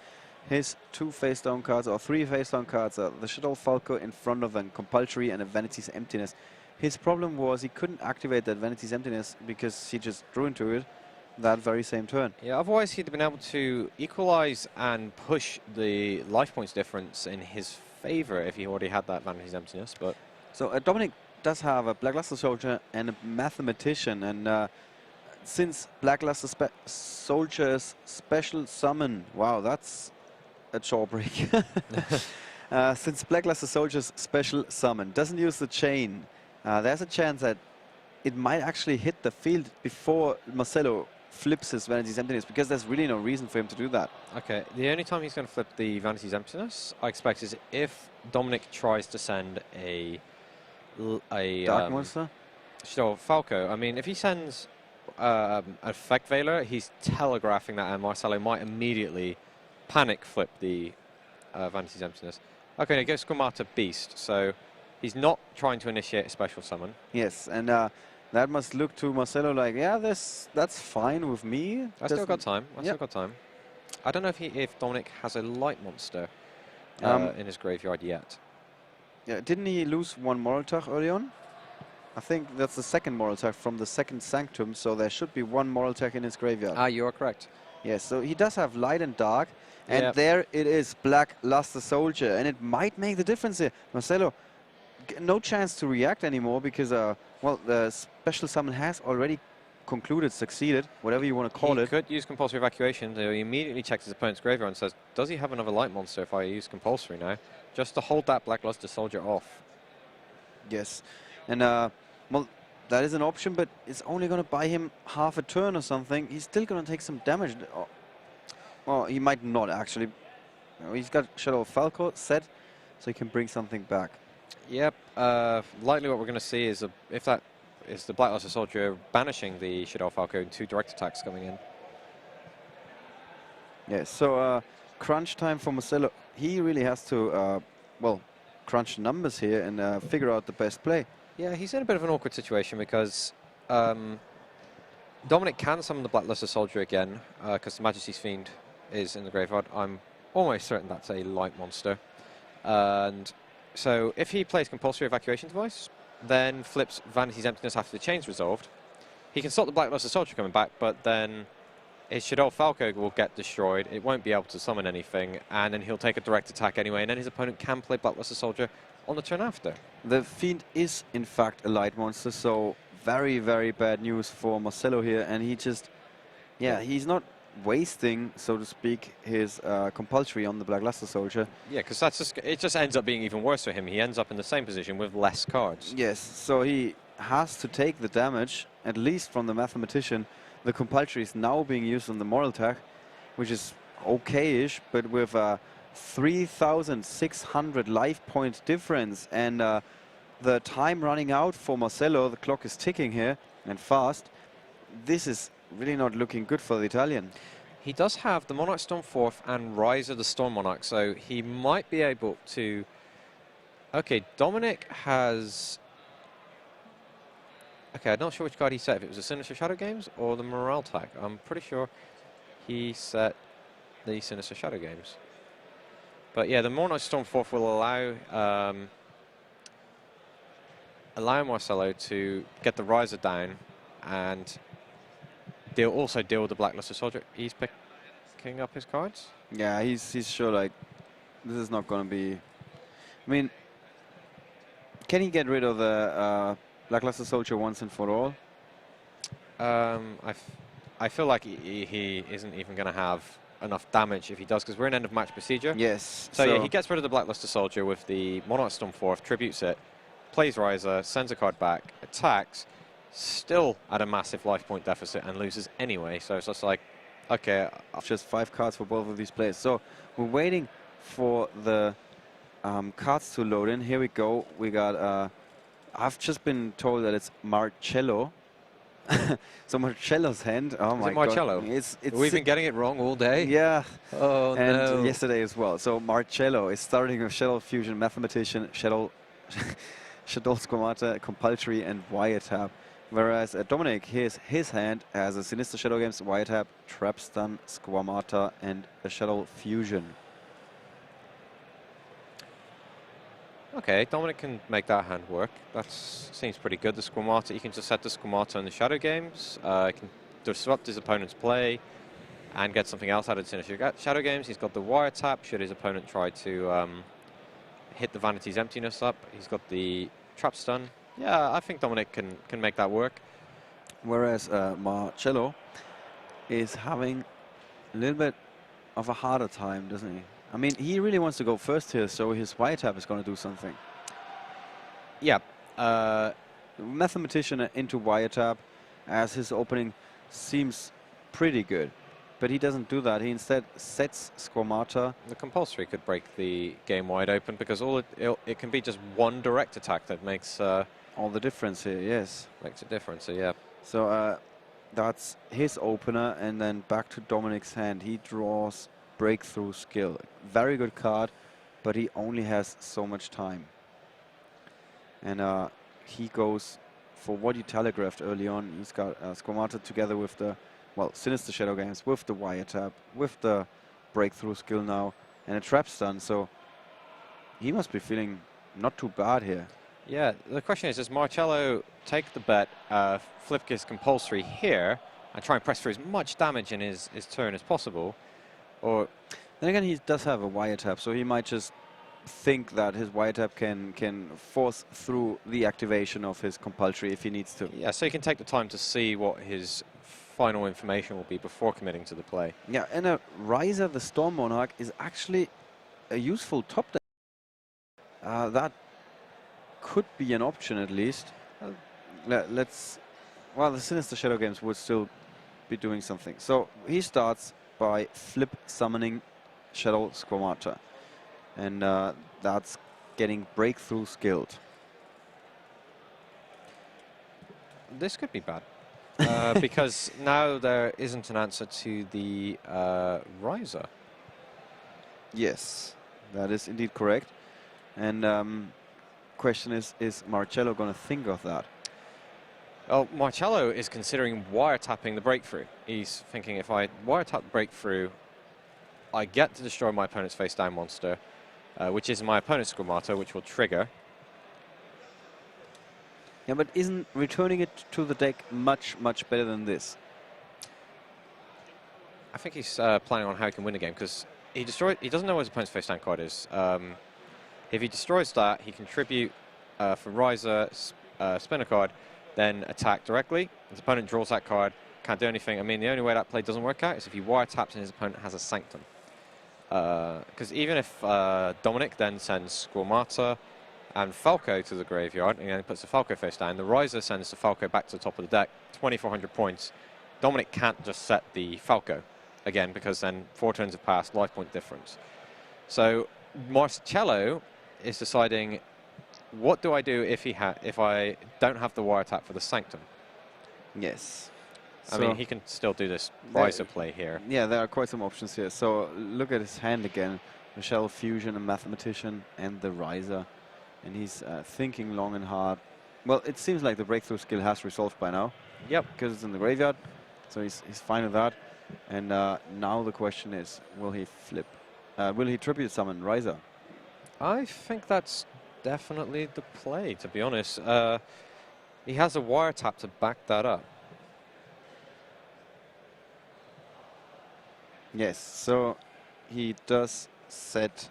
His 2 face-down cards, or 3 face-down cards, are the Shadow Falco in front of an Compulsory and a Vanity's Emptiness. His problem was he couldn't activate that Vanity's Emptiness because he just drew into it that very same turn. Yeah, otherwise he'd been able to equalize and push the life points difference in his favor if he already had that Vanity's Emptiness. But so Domenic does have a Blackluster Soldier and a Mathematician, and since Blackluster Soldier's special summon, wow, that's a jawbreak. Since Blackluster Soldier's special summon doesn't use the chain, there's a chance that it might actually hit the field before Marcello flips his Vanity's Emptiness, because there's really no reason for him to do that. Okay, the only time he's going to flip the Vanity's Emptiness, I expect, is if Domenic tries to send a Dark Monster? Shadow Falco. I mean, if he sends Effect Veiler, he's telegraphing that, and Marcello might immediately panic flip the Vanity's Emptiness. Okay, he goes Squamata Beast, so he's not trying to initiate a special summon. Yes, and that must look to Marcello like, yeah, that's fine with me. I still got time. Still got time. I don't know if Domenic has a light monster in his graveyard yet. Yeah, didn't he lose 1 Moraltag early on? I think that's the second Moraltag from the second Sanctum, so there should be 1 Moraltag in his graveyard. Ah, you are correct. Yes, so he does have light and dark, and there it is, Blackluster Soldier, and it might make the difference here. Marcello, no chance to react anymore because, well, the special summon has already concluded, succeeded, whatever you want to call it. He could use Compulsory Evacuation. So he immediately checks his opponent's graveyard and says, does he have another light monster if I use Compulsory now? Just to hold that Blackluster Soldier off. Yes, and, well, that is an option, but it's only going to buy him half a turn or something. He's still going to take some damage. Well, he might not, actually. He's got Shadow Falco set, so he can bring something back. Yep. Likely what we're going to see is, if that is the Blackluster Soldier banishing the Shadow Falco and 2 direct attacks coming in. Yes, so crunch time for Marcello. He really has to, well, crunch numbers here and figure out the best play. Yeah, he's in a bit of an awkward situation because Domenic can summon the Blackluster Soldier again because the Majesty's Fiend is in the graveyard. I'm almost certain that's a light monster. And so if he plays Compulsory Evacuation Device, then flips Vanity's Emptiness after the chain's resolved, he can stop the Blackluster Soldier coming back, but then his Shadow Falco will get destroyed. It won't be able to summon anything, and then he'll take a direct attack anyway, and then his opponent can play Blackluster Soldier on the turn after. The Fiend is, in fact, a light monster, so very, very bad news for Marcello here, and he just, yeah, he's not wasting, so to speak, his Compulsory on the Blackluster Soldier. Yeah, because it just ends up being even worse for him. He ends up in the same position with less cards. Yes, so he has to take the damage, at least from the Mathematician. The Compulsory is now being used on the Moraltag, which is okay-ish, but with 3,600 life point difference, and the time running out for Marcello, the clock is ticking here, and fast. This is really not looking good for the Italian. He does have the Monarch Storm 4th and Rise of the Storm Monarch, so he might be able to... Okay, Domenic has... Okay, I'm not sure which card he set, if it was the Sinister Shadow Games or the Morale Tag. I'm pretty sure he set the Sinister Shadow Games. But yeah, the Monarch Storm 4th will allow Marcello to get the Riser down and also deal with the Blackluster Soldier. He's picking up his cards. Yeah, he's sure like this is not going to be. I mean, can he get rid of the Blackluster Soldier once and for all? I feel like he isn't even going to have enough damage if he does, because we're in end of match procedure. Yes. So yeah, he gets rid of the Blackluster Soldier with the Monarch Storm 4th, tributes it, plays Riser, sends a card back, attacks. Still at a massive life point deficit and loses anyway, so it's just like, okay. Just 5 cards for both of these players. So we're waiting for the cards to load in. Here we go. We got, I've just been told that it's Marcello. So Marcello's hand. Oh Is my it Marcello? God. It's We've been getting it wrong all day. Yeah. Oh, and no. yesterday as well. So Marcello is starting with Shadow Fusion, Mathematician, Shadow Squamata, Compulsory, and Wiretap. Whereas Domenic, his hand has a Sinister Shadow Games, Wiretap, Trap Stun, Squamata, and a Shadow Fusion. Okay, Domenic can make that hand work. That seems pretty good. The Squamata, you can just set the Squamata in the Shadow Games. He can disrupt his opponent's play and get something else out of the Sinister Shadow Games. He's got the Wiretap should his opponent try to hit the Vanity's Emptiness up. He's got the Trap Stun. Yeah, I think Domenic can make that work. Whereas Marcello is having a little bit of a harder time, doesn't he? I mean, he really wants to go first here, so his Wiretap is going to do something. Yeah. Mathematician into Wiretap, as his opening seems pretty good. But he doesn't do that. He instead sets Squamata. The Compulsory could break the game wide open because it can be just one direct attack that makes all the difference here, yes. Makes a difference, so yeah. So that's his opener, and then back to Dominic's hand. He draws Breakthrough Skill. Very good card, but he only has so much time. And he goes for what you telegraphed early on. He's got Squamata together with the, well, Sinister Shadow Games, with the Wiretap, with the Breakthrough Skill now, and a Trap Stun. So he must be feeling not too bad here. Yeah, the question is, does Marcello take the bet, flip his Compulsory here, and try and press for as much damage in his turn as possible? Or then again, he does have a Wiretap, so he might just think that his Wiretap can force through the activation of his Compulsory if he needs to. Yeah, so he can take the time to see what his final information will be before committing to the play. Yeah, and a Riser, the Storm Monarch, is actually a useful top deck. That could be an option at least. Well, the Sinister Shadow Games would still be doing something. So he starts by flip summoning Shadow Squamata. And that's getting Breakthrough Skilled. This could be bad. Because now there isn't an answer to the Riser. Yes, that is indeed correct. And question is Marcello going to think of that? Well, Marcello is considering wiretapping the Breakthrough. He's thinking, if I wiretap the Breakthrough, I get to destroy my opponent's face-down monster, which is my opponent's Squamata, which will trigger. Yeah, but isn't returning it to the deck much, much better than this? I think he's planning on how he can win the game, because he doesn't know what his opponent's face-down card is. If he destroys that, he can tribute for Riser, spin a card, then attack directly. His opponent draws that card, can't do anything. I mean, the only way that play doesn't work out is if he wiretaps and his opponent has a Sanctum. Because even if Domenic then sends Squamata and Falco to the graveyard, and then puts the Falco face down, the Riser sends the Falco back to the top of the deck, 2,400 points. Domenic can't just set the Falco again, because then 4 turns have passed, life point difference. So Marcello is deciding, what do I do if I don't have the wiretap for the Sanctum? Yes. I mean, he can still do this Riser play here. Yeah, there are quite some options here. So look at his hand again. The Shadow Fusion, a Mathematician, and the Riser. And he's thinking long and hard. Well, it seems like the Breakthrough Skill has resolved by now. Yep. Because it's in the graveyard. So he's fine with that. And now the question is, will he flip? Will he Tribute Summon Riser? I think that's definitely the play, to be honest. He has a wiretap to back that up. Yes, so he does set...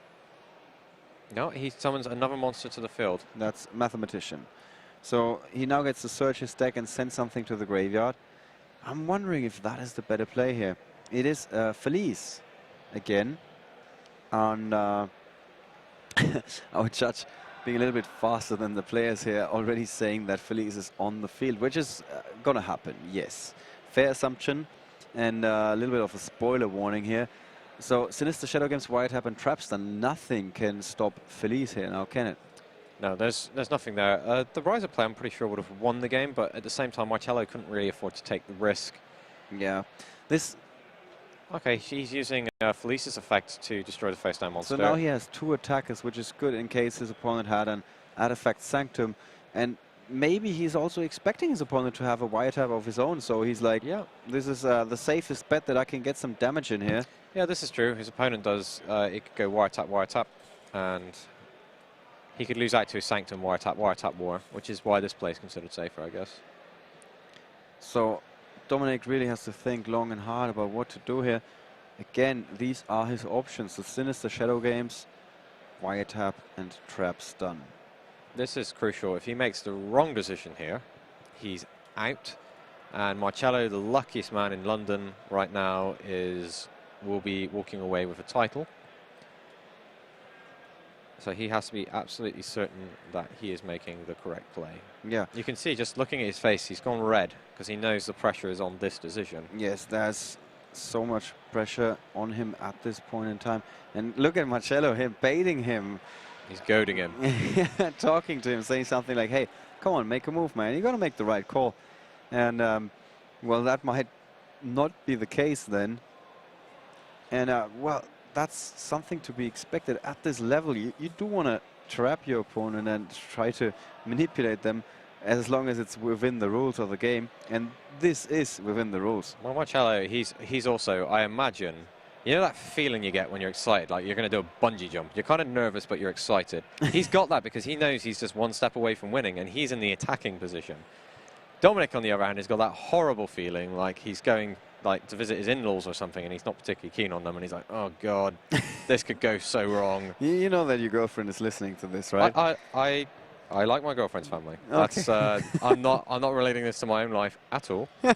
No, he summons another monster to the field. That's Mathematician. So he now gets to search his deck and send something to the graveyard. I'm wondering if that is the better play here. It is Felice again. And our judge being a little bit faster than the players here, already saying that Felice is on the field, which is going to happen, yes. Fair assumption, and a little bit of a spoiler warning here. So Sinister Shadow Games, Wiretap and Trapster, nothing can stop Felice here now, can it? No, there's nothing there. The Riser play, I'm pretty sure, would have won the game, but at the same time, Marcello couldn't really afford to take the risk. Yeah. This. Okay, he's using Felice's effect to destroy the face down monster. So now he has 2 attackers, which is good in case his opponent had an Artifact Sanctum. And maybe he's also expecting his opponent to have a Wiretap of his own. So he's like, yeah, this is the safest bet that I can get some damage in here. Yeah, this is true. His opponent does. It could go Wiretap, and he could lose out to his Sanctum, Wiretap, War, which is why this play is considered safer, I guess. So Domenic really has to think long and hard about what to do here. Again, these are his options. The Sinister Shadow Games, Wiretap and Trap Stun. This is crucial. If he makes the wrong decision here, he's out. And Marcello, the luckiest man in London right now, will be walking away with a title. So he has to be absolutely certain that he is making the correct play. Yeah. You can see just looking at his face, he's gone red because he knows the pressure is on this decision. Yes, there's so much pressure on him at this point in time. And look at Marcello here, baiting him. He's goading him. Talking to him, saying something like, hey, come on, make a move, man. You got to make the right call. And, well, that might not be the case then. And, well, that's something to be expected at this level. You do want to trap your opponent and try to manipulate them as long as it's within the rules of the game. And this is within the rules. Well, Marcello, he's also, I imagine, you know that feeling you get when you're excited, like you're going to do a bungee jump. You're kind of nervous, but you're excited. He's got that because he knows he's just one step away from winning, and he's in the attacking position. Domenic, on the other hand, has got that horrible feeling like he's going like to visit his in-laws or something, and he's not particularly keen on them, and he's like, oh God, this could go so wrong. You know that your girlfriend is listening to this, right? I like my girlfriend's family. Okay. That's I'm not relating this to my own life at all. All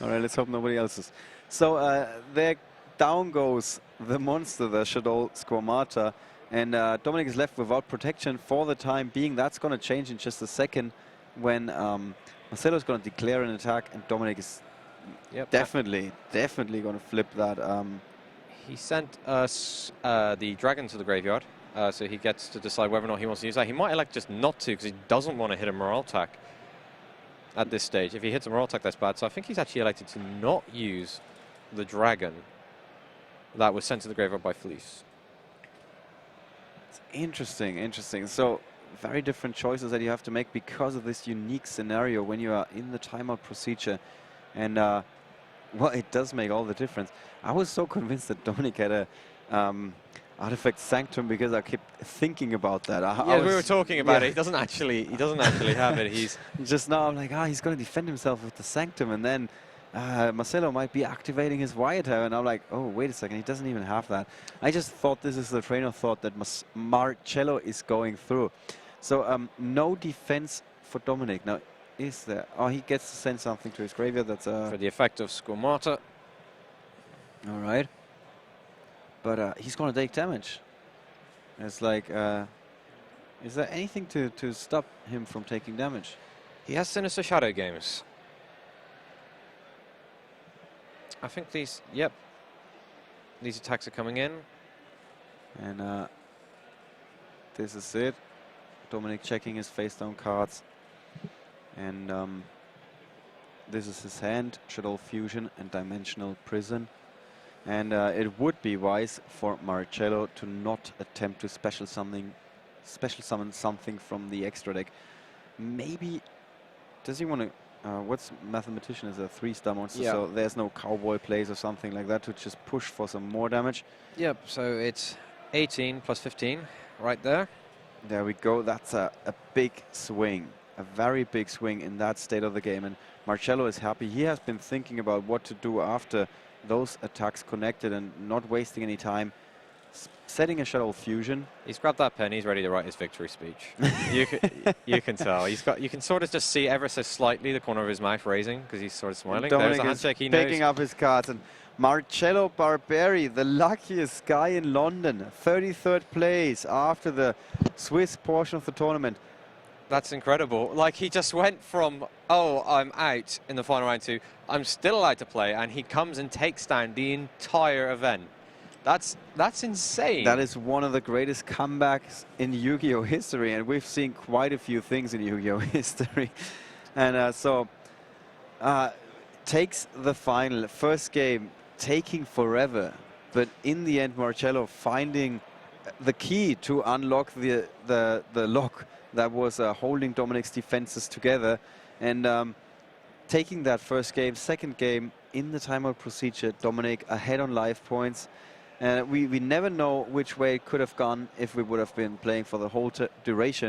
right, let's hope nobody else is. So there down goes the monster, the Shadow Squamata, and Domenic is left without protection for the time being. That's going to change in just a second when Marcello is going to declare an attack, and Domenic is definitely going to flip that. He sent us the dragon to the graveyard, so he gets to decide whether or not he wants to use that. He might elect just not to because he doesn't want to hit a morale attack at this stage. If he hits a morale attack, that's bad. So I think he's actually elected to not use the dragon that was sent to the graveyard by Felice. It's interesting. So very different choices that you have to make because of this unique scenario when you are in the timeout procedure. And, well, it does make all the difference. I was so convinced that Domenic had a Artifact Sanctum because I kept thinking about that. Yeah, we were talking about it. He doesn't actually have it. He's just now I'm like, he's going to defend himself with the Sanctum, and then Marcello might be activating his Wiretap, and I'm like, oh, wait a second, he doesn't even have that. I just thought this is the train of thought that Marcello is going through. So no defense for Domenic. Now, is there? Oh, he gets to send something to his graveyard. That's for the effect of Squamata. All right. But he's going to take damage. It's like, is there anything to stop him from taking damage? He has Sinister Shadow Games. I think these attacks are coming in. And this is it. Domenic checking his face down cards. And this is his hand, Shadow Fusion and Dimensional Prison. And it would be wise for Marcello to not attempt to special summon something from the extra deck. Maybe, does he want to, what's Mathematician is a 3-star monster, so there's no cowboy plays or something like that to just push for some more damage. Yep, so it's 18 plus 15 right there. There we go, that's a big swing. A very big swing in that state of the game, and Marcello is happy. He has been thinking about what to do after those attacks connected and not wasting any time. Setting a Shadow Fusion. He's grabbed that pen. He's ready to write his victory speech. you can tell. You can sort of just see ever so slightly the corner of his mouth raising because he's sort of smiling. There's a handshake. He knows. Picking up his cards, and Marcello Barberi, the luckiest guy in London, 33rd place after the Swiss portion of the tournament. That's incredible. Like, he just went from, oh, I'm out in the final round to, I'm still allowed to play, and he comes and takes down the entire event. That's insane. That is one of the greatest comebacks in Yu-Gi-Oh history, and we've seen quite a few things in Yu-Gi-Oh history. And takes the final, first game, taking forever, but in the end, Marcello finding the key to unlock the lock that was holding Dominic's defenses together, and taking that first game, second game in the timeout procedure, Domenic ahead on life points. We never know which way it could have gone if we would have been playing for the whole duration.